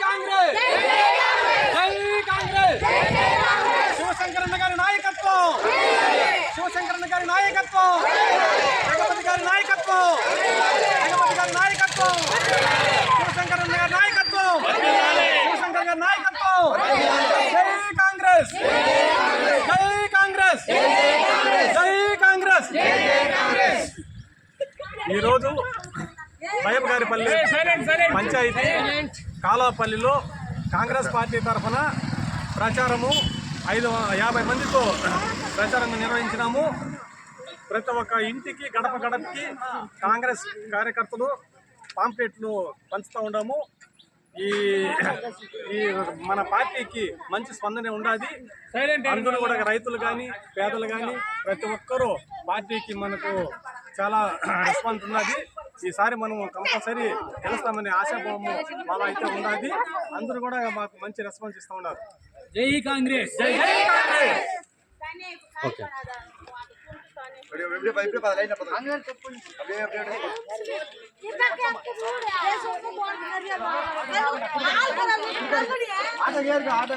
కాంగ్రెస్ జై కాంగ్రెస్ శివశంకరన్న గారి నాయకత్వం శివశంకరన్న గారి నాయకత్వం జగపతి గారి నాయకత్వం జగపతి గారి నాయకత్వం శివశంకరన్న గారి నాయకత్వం శివశంకర్ గారి నాయకత్వం జై కాంగ్రెస్ జై కాంగ్రెస్ జై కాంగ్రెస్ ఈరోజు బయ్యపగారిపల్లి పంచాయతీ కాలాపల్లిలో కాంగ్రెస్ పార్టీ తరఫున ప్రచారము 50 మందితో ప్రచారం నిర్వహించినాము. ప్రతి ఒక్క ఇంటికి గడప గడపకి కాంగ్రెస్ కార్యకర్తలు పాంప్లెట్లు పంచుతూ ఉన్నాము. ఈ మన పార్టీకి మంచి స్పందన ఉండాలి. అందరూ కూడా రైతులు కానీ పేదలు కానీ ప్రతి ఒక్కరూ పార్టీకి మనకు చాలా రెస్పాన్స్ ఉన్నది. ఈసారి మనం కంపల్సరీ గెలుస్తామనే ఆశాభావము మాలో అయితే ఉన్నది. అందరూ కూడా మాకు మంచి రెస్పాన్స్ ఇస్తూ ఉన్నారు. జై కాంగ్రెస్ జై జై కాంగ్రెస్. ఓకే ఆట